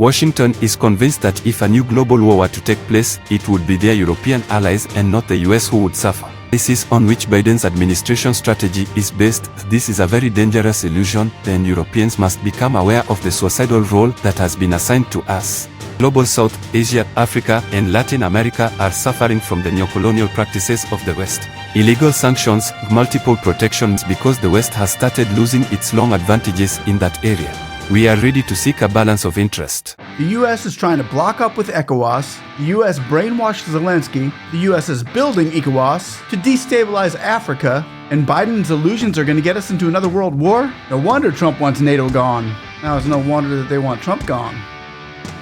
Washington is convinced that if a new global war were to take place, it would be their European allies and not the US who would suffer. This is on which Biden's administration strategy is based. This is a very dangerous illusion, and Europeans must become aware of the suicidal role that has been assigned to us. Global South, Asia, Africa, and Latin America are suffering from the neocolonial practices of the West. Illegal sanctions, multiple protections because the West has started losing its long advantages in that area. We are ready to seek a balance of interest. The U.S. is trying to block up with ECOWAS, the U.S. brainwashed Zelensky, the U.S. is building ECOWAS to destabilize Africa, and Biden's illusions are going to get us into another world war? No wonder Trump wants NATO gone. Now it's no wonder that they want Trump gone.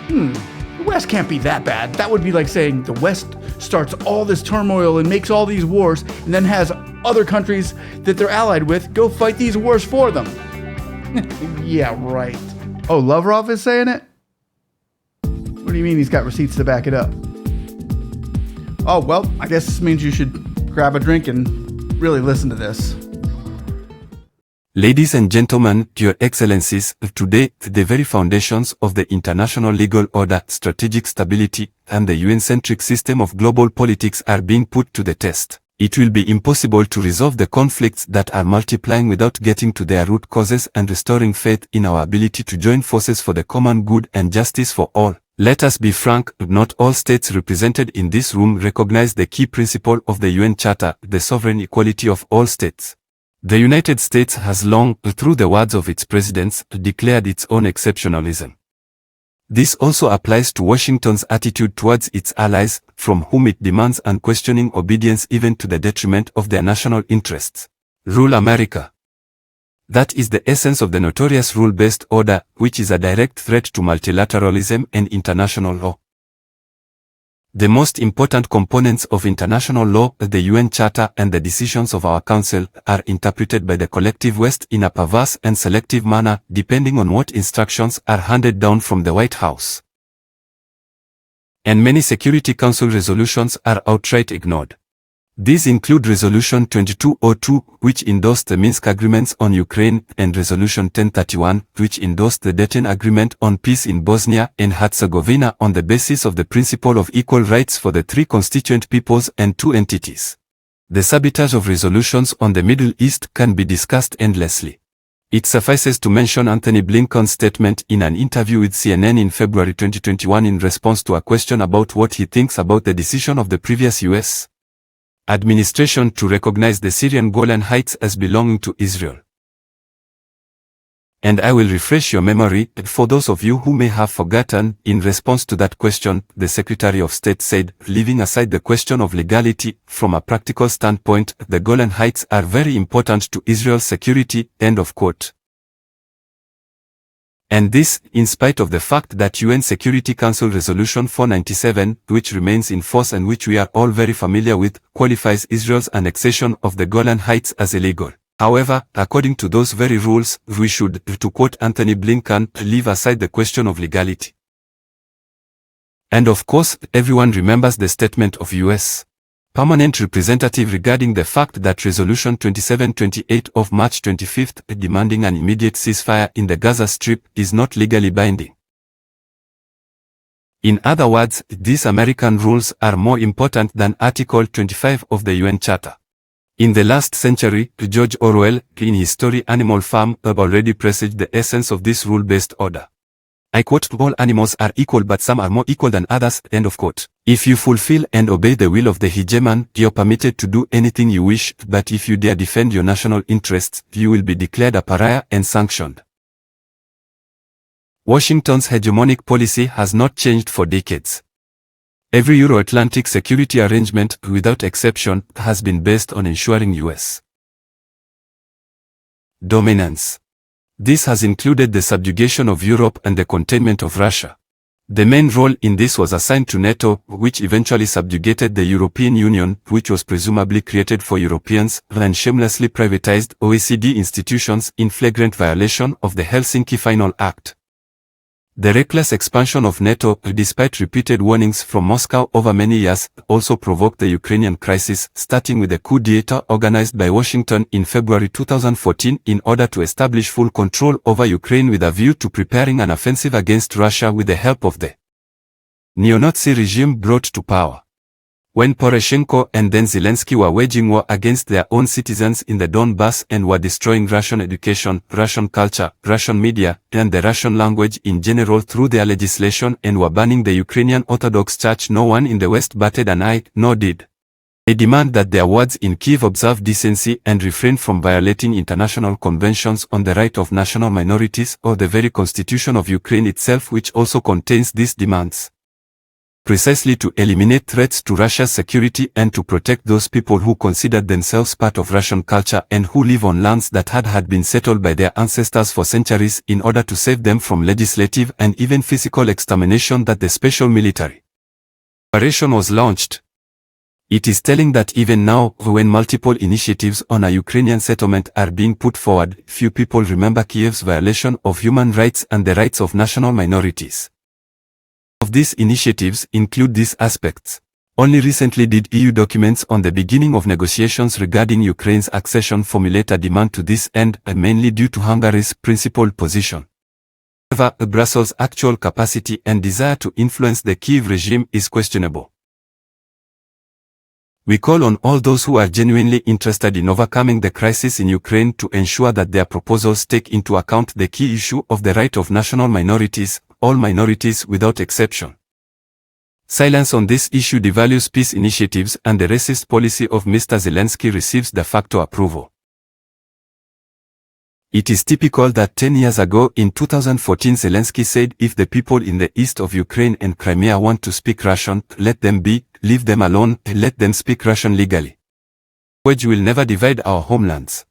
The West can't be that bad. That would be like saying the West starts all this turmoil and makes all these wars and then has other countries that they're allied with go fight these wars for them. Yeah, right. Oh, Luvrov is saying it? What do you mean he's got receipts to back it up? Oh, well, I guess this means you should grab a drink and really listen to this. Ladies and gentlemen, Your Excellencies, today, the very foundations of the international legal order, strategic stability, and the UN-centric system of global politics are being put to the test. It will be impossible to resolve the conflicts that are multiplying without getting to their root causes and restoring faith in our ability to join forces for the common good and justice for all. Let us be frank, not all states represented in this room recognize the key principle of the UN Charter, the sovereign equality of all states. The United States has long, through the words of its presidents, declared its own exceptionalism. This also applies to Washington's attitude towards its allies, from whom it demands unquestioning obedience even to the detriment of their national interests. Rule America. That is the essence of the notorious rule-based order, which is a direct threat to multilateralism and international law. The most important components of international law, the UN Charter and the decisions of our Council, are interpreted by the collective West in a perverse and selective manner, depending on what instructions are handed down from the White House. And many Security Council resolutions are outright ignored. These include Resolution 2202, which endorsed the Minsk Agreements on Ukraine, and Resolution 1031, which endorsed the Dayton Agreement on Peace in Bosnia and Herzegovina on the basis of the principle of equal rights for the three constituent peoples and two entities. The sabotage of resolutions on the Middle East can be discussed endlessly. It suffices to mention Antony Blinken's statement in an interview with CNN in February 2021 in response to a question about what he thinks about the decision of the previous U.S. administration to recognize the Syrian Golan Heights as belonging to Israel. And I will refresh your memory, for those of you who may have forgotten, in response to that question, the Secretary of State said, leaving aside the question of legality, from a practical standpoint, the Golan Heights are very important to Israel's security, end of quote. And this, in spite of the fact that UN Security Council Resolution 497, which remains in force and which we are all very familiar with, qualifies Israel's annexation of the Golan Heights as illegal. However, according to those very rules, we should, to quote Antony Blinken, leave aside the question of legality. And of course, everyone remembers the statement of U.S. Permanent Representative regarding the fact that Resolution 2728 of March 25 demanding an immediate ceasefire in the Gaza Strip is not legally binding. In other words, these American rules are more important than Article 25 of the UN Charter. In the last century, George Orwell, in his story Animal Farm, already presaged the essence of this rule-based order. I quote, all animals are equal but some are more equal than others, end of quote. If you fulfill and obey the will of the hegemon, you're permitted to do anything you wish, but if you dare defend your national interests, you will be declared a pariah and sanctioned. Washington's hegemonic policy has not changed for decades. Every Euro-Atlantic security arrangement, without exception, has been based on ensuring U.S. dominance. This has included the subjugation of Europe and the containment of Russia. The main role in this was assigned to NATO, which eventually subjugated the European Union, which was presumably created for Europeans, and shamelessly privatized OECD institutions in flagrant violation of the Helsinki Final Act. The reckless expansion of NATO, despite repeated warnings from Moscow over many years, also provoked the Ukrainian crisis, starting with a coup d'etat organized by Washington in February 2014 in order to establish full control over Ukraine with a view to preparing an offensive against Russia with the help of the neo-Nazi regime brought to power. When Poroshenko and then Zelensky were waging war against their own citizens in the Donbass and were destroying Russian education, Russian culture, Russian media, and the Russian language in general through their legislation and were banning the Ukrainian Orthodox Church, no one in the West batted an eye, nor did they demand that their wards in Kyiv observe decency and refrain from violating international conventions on the right of national minorities or the very constitution of Ukraine itself, which also contains these demands. Precisely to eliminate threats to Russia's security and to protect those people who considered themselves part of Russian culture and who live on lands that had been settled by their ancestors for centuries, in order to save them from legislative and even physical extermination, that the special military operation was launched. It is telling that even now, when multiple initiatives on a Ukrainian settlement are being put forward, few people remember Kiev's violation of human rights and the rights of national minorities. Of these initiatives include these aspects. Only recently did EU documents on the beginning of negotiations regarding Ukraine's accession formulate a demand to this end, mainly due to Hungary's principled position. However, Brussels' actual capacity and desire to influence the Kyiv regime is questionable. We call on all those who are genuinely interested in overcoming the crisis in Ukraine to ensure that their proposals take into account the key issue of the right of national minorities, all minorities without exception. Silence on this issue devalues peace initiatives, and the racist policy of Mr. Zelensky receives de facto approval. It is typical that 10 years ago in 2014 Zelensky said, if the people in the east of Ukraine and Crimea want to speak Russian, let them be, leave them alone, let them speak Russian legally. Language will never divide our homelands.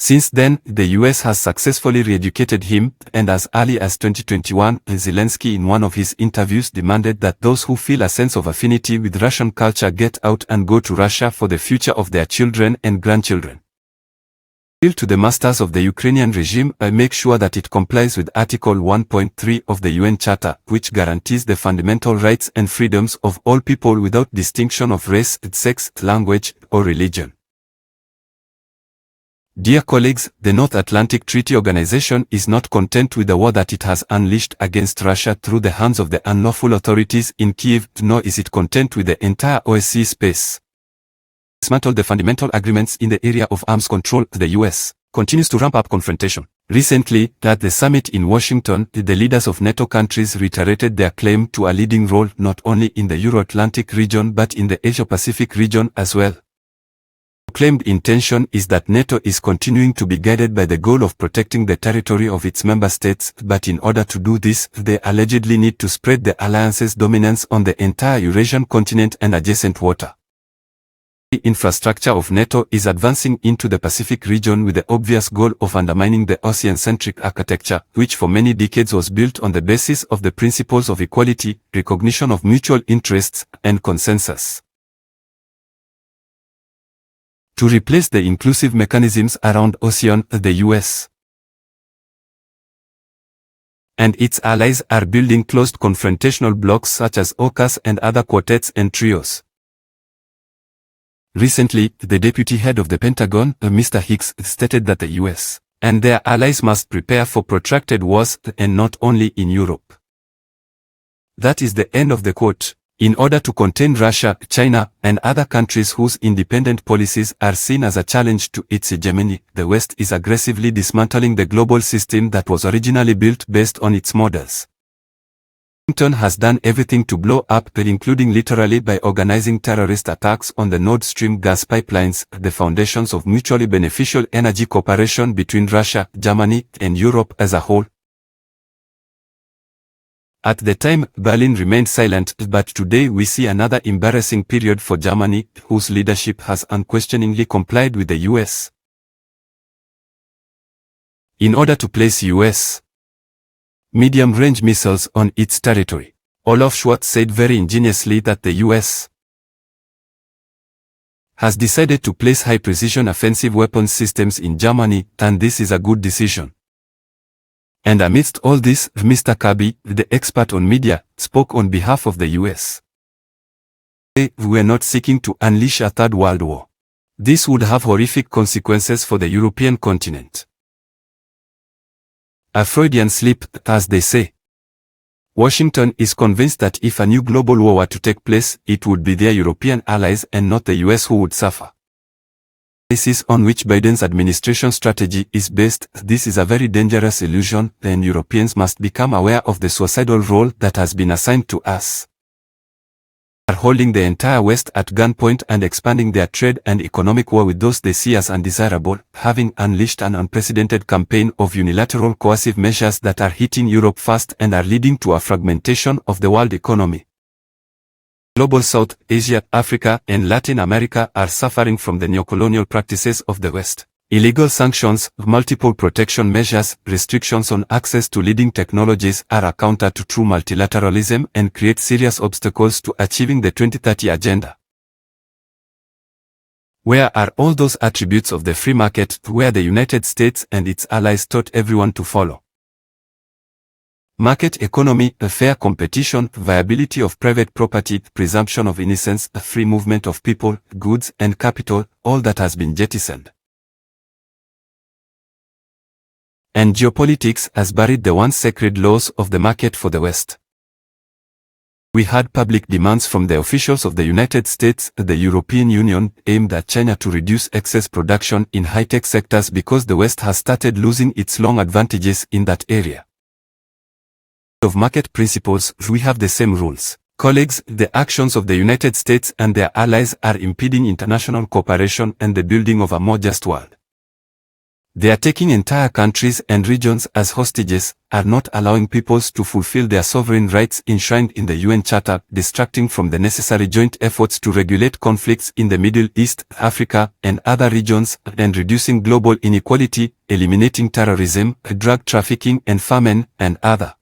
Since then, the US has successfully re-educated him, and as early as 2021, Zelensky in one of his interviews demanded that those who feel a sense of affinity with Russian culture get out and go to Russia for the future of their children and grandchildren. Appeal to the masters of the Ukrainian regime, make sure that it complies with Article 1.3 of the UN Charter, which guarantees the fundamental rights and freedoms of all people without distinction of race, sex, language, or religion. Dear colleagues, the North Atlantic Treaty Organization is not content with the war that it has unleashed against Russia through the hands of the unlawful authorities in Kyiv, nor is it content with the entire OSCE space. Dismantle the fundamental agreements in the area of arms control. The US continues to ramp up confrontation. Recently, at the summit in Washington, the leaders of NATO countries reiterated their claim to a leading role not only in the Euro-Atlantic region but in the Asia-Pacific region as well. The claimed intention is that NATO is continuing to be guided by the goal of protecting the territory of its member states, but in order to do this, they allegedly need to spread the alliance's dominance on the entire Eurasian continent and adjacent water. The infrastructure of NATO is advancing into the Pacific region with the obvious goal of undermining the ocean-centric architecture, which for many decades was built on the basis of the principles of equality, recognition of mutual interests, and consensus. To replace the inclusive mechanisms around ASEAN, the US and its allies are building closed confrontational blocs such as AUKUS and other quartets and trios. Recently, the deputy head of the Pentagon, Mr. Hicks, stated that the US and their allies must prepare for protracted wars, and not only in Europe. That is the end of the quote. In order to contain Russia, China, and other countries whose independent policies are seen as a challenge to its hegemony, the West is aggressively dismantling the global system that was originally built based on its models. Washington has done everything to blow up, including literally by organizing terrorist attacks on the Nord Stream gas pipelines, the foundations of mutually beneficial energy cooperation between Russia, Germany, and Europe as a whole. At the time, Berlin remained silent, but today we see another embarrassing period for Germany, whose leadership has unquestioningly complied with the US. In order to place US medium-range missiles on its territory, Olaf Scholz said very ingeniously that the US has decided to place high-precision offensive weapons systems in Germany, and this is a good decision. And amidst all this, Mr. Kirby, the expert on media, spoke on behalf of the US. We were not seeking to unleash a third world war. This would have horrific consequences for the European continent. A Freudian slip, as they say. Washington is convinced that if a new global war were to take place, it would be their European allies and not the US who would suffer. This is on which Biden's administration strategy is based. This is a very dangerous illusion, and Europeans must become aware of the suicidal role that has been assigned to us. Are holding the entire West at gunpoint and expanding their trade and economic war with those they see as undesirable, having unleashed an unprecedented campaign of unilateral coercive measures that are hitting Europe fast and are leading to a fragmentation of the world economy. Global South, Asia, Africa, and Latin America are suffering from the neocolonial practices of the West. Illegal sanctions, multiple protection measures, restrictions on access to leading technologies are a counter to true multilateralism and create serious obstacles to achieving the 2030 agenda. Where are all those attributes of the free market where the United States and its allies taught everyone to follow? Market economy, a fair competition, viability of private property, presumption of innocence, a free movement of people, goods, and capital, all that has been jettisoned. And geopolitics has buried the once sacred laws of the market for the West. We had public demands from the officials of the United States, the European Union, aimed at China to reduce excess production in high-tech sectors because the West has started losing its long advantages in that area. Of market principles, we have the same rules. Colleagues, the actions of the United States and their allies are impeding international cooperation and the building of a more just world. They are taking entire countries and regions as hostages, are not allowing peoples to fulfill their sovereign rights enshrined in the UN Charter, distracting from the necessary joint efforts to regulate conflicts in the Middle East, Africa, and other regions, and reducing global inequality, eliminating terrorism, drug trafficking and famine, and other.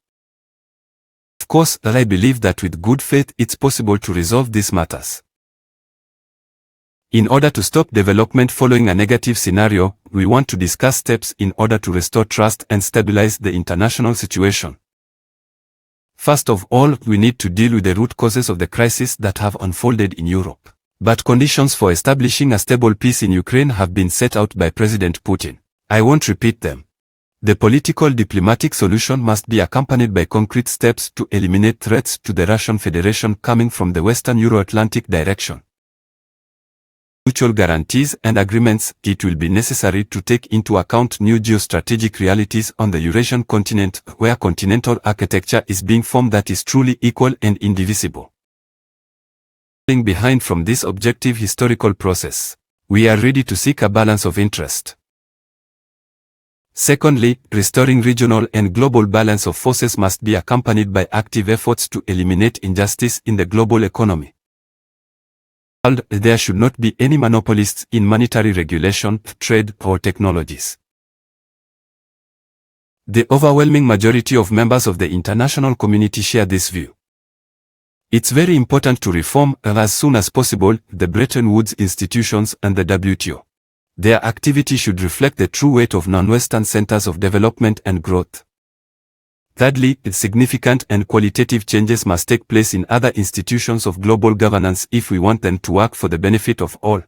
Of course, I believe that with good faith it's possible to resolve these matters. In order to stop development following a negative scenario, we want to discuss steps in order to restore trust and stabilize the international situation. First of all, we need to deal with the root causes of the crisis that have unfolded in Europe. But conditions for establishing a stable peace in Ukraine have been set out by President Putin. I won't repeat them. The political diplomatic solution must be accompanied by concrete steps to eliminate threats to the Russian Federation coming from the Western Euro-Atlantic direction. Mutual guarantees and agreements. It will be necessary to take into account new geostrategic realities on the Eurasian continent, where continental architecture is being formed that is truly equal and indivisible. Falling behind from this objective historical process, we are ready to seek a balance of interest. Secondly, restoring regional and global balance of forces must be accompanied by active efforts to eliminate injustice in the global economy. There should not be any monopolists in monetary regulation, trade, or technologies. The overwhelming majority of members of the international community share this view. It's very important to reform, as soon as possible, the Bretton Woods institutions and the WTO. Their activity should reflect the true weight of non-Western centers of development and growth. Thirdly, significant and qualitative changes must take place in other institutions of global governance if we want them to work for the benefit of all.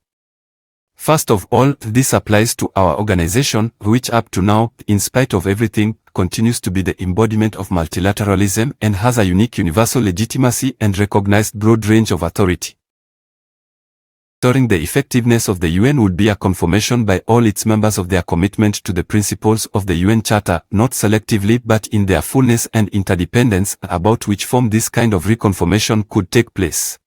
First of all, this applies to our organization, which up to now, in spite of everything, continues to be the embodiment of multilateralism and has a unique universal legitimacy and recognized broad range of authority. Restoring the effectiveness of the UN would be a confirmation by all its members of their commitment to the principles of the UN Charter, not selectively but in their fullness and interdependence, about which form this kind of reconfirmation could take place.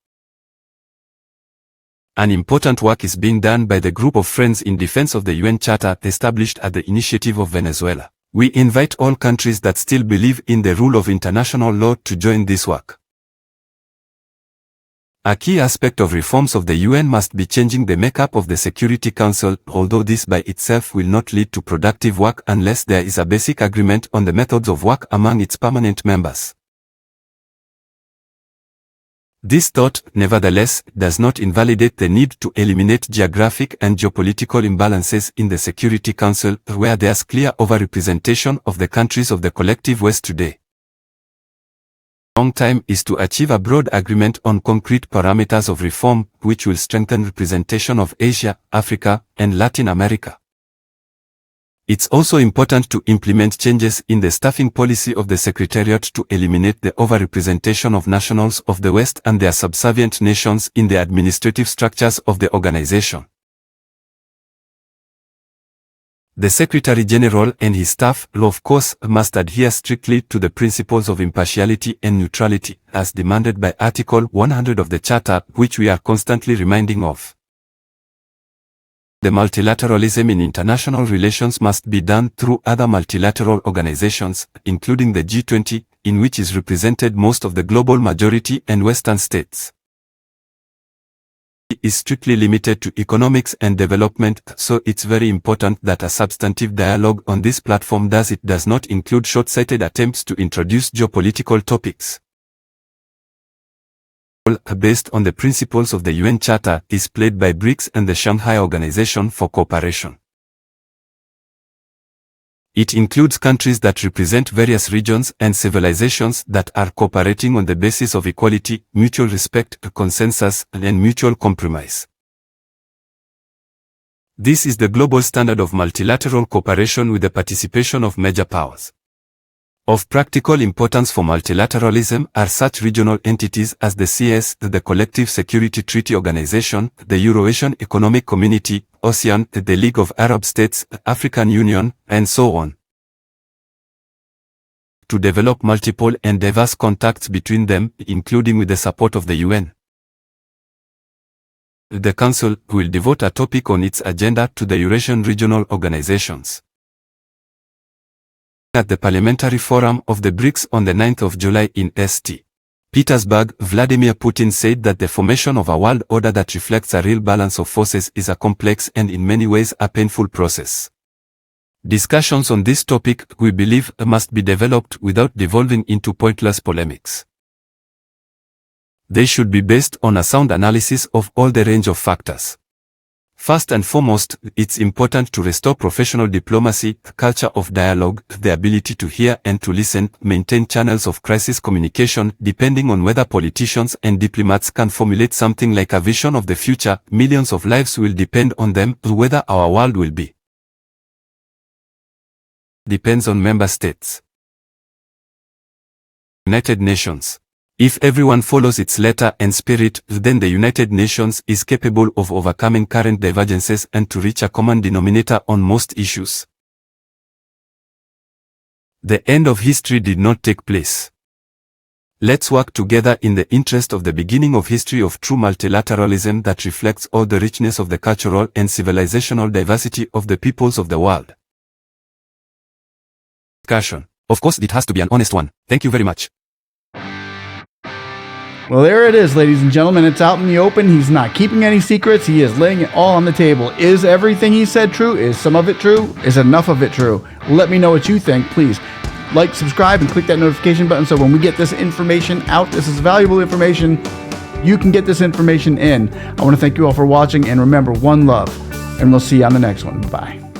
An important work is being done by the group of Friends in Defense of the UN Charter established at the initiative of Venezuela. We invite all countries that still believe in the rule of international law to join this work. A key aspect of reforms of the UN must be changing the makeup of the Security Council, although this by itself will not lead to productive work unless there is a basic agreement on the methods of work among its permanent members. This thought, nevertheless, does not invalidate the need to eliminate geographic and geopolitical imbalances in the Security Council, where there's clear overrepresentation of the countries of the collective West today. Long time is to achieve a broad agreement on concrete parameters of reform, which will strengthen representation of Asia, Africa, and Latin America. It's also important to implement changes in the staffing policy of the Secretariat to eliminate the overrepresentation of nationals of the West and their subservient nations in the administrative structures of the organization. The Secretary-General and his staff, of course, must adhere strictly to the principles of impartiality and neutrality, as demanded by Article 100 of the Charter, which we are constantly reminding of. The multilateralism in international relations must be done through other multilateral organizations, including the G20, in which is represented most of the global majority and Western states. It is strictly limited to economics and development, so it's very important that a substantive dialogue on this platform does not include short-sighted attempts to introduce geopolitical topics. Based on the principles of the UN Charter, is played by BRICS and the Shanghai Organization for Cooperation. It includes countries that represent various regions and civilizations that are cooperating on the basis of equality, mutual respect, consensus, and mutual compromise. This is the global standard of multilateral cooperation with the participation of major powers. Of practical importance for multilateralism are such regional entities as the CS, the Collective Security Treaty Organization, the Euro-Asian Economic Community, ASEAN, the League of Arab States, African Union, and so on. To develop multiple and diverse contacts between them, including with the support of the UN. The Council will devote a topic on its agenda to the Eurasian regional organizations. At the Parliamentary Forum of the BRICS on the 9th of July in St. Petersburg, Vladimir Putin said that the formation of a world order that reflects a real balance of forces is a complex and in many ways a painful process. Discussions on this topic, we believe, must be developed without devolving into pointless polemics. They should be based on a sound analysis of all the range of factors. First and foremost, it's important to restore professional diplomacy, culture of dialogue, the ability to hear and to listen, maintain channels of crisis communication, depending on whether politicians and diplomats can formulate something like a vision of the future. Millions of lives will depend on them, whether our world will be. Depends on member states. United Nations. If everyone follows its letter and spirit, then the United Nations is capable of overcoming current divergences and to reach a common denominator on most issues. The end of history did not take place. Let's work together in the interest of the beginning of history of true multilateralism that reflects all the richness of the cultural and civilizational diversity of the peoples of the world. Discussion. Of course, it has to be an honest one. Thank you very much. Well, there it is, ladies and gentlemen. It's out in the open. He's not keeping any secrets. He is laying it all on the table. Is everything he said true? Is some of it true? Is enough of it true? Let me know what you think, please. Like, subscribe, and click that notification button so when we get this information out, this is valuable information, you can get this information in. I want to thank you all for watching, and remember, one love, and we'll see you on the next one. Bye.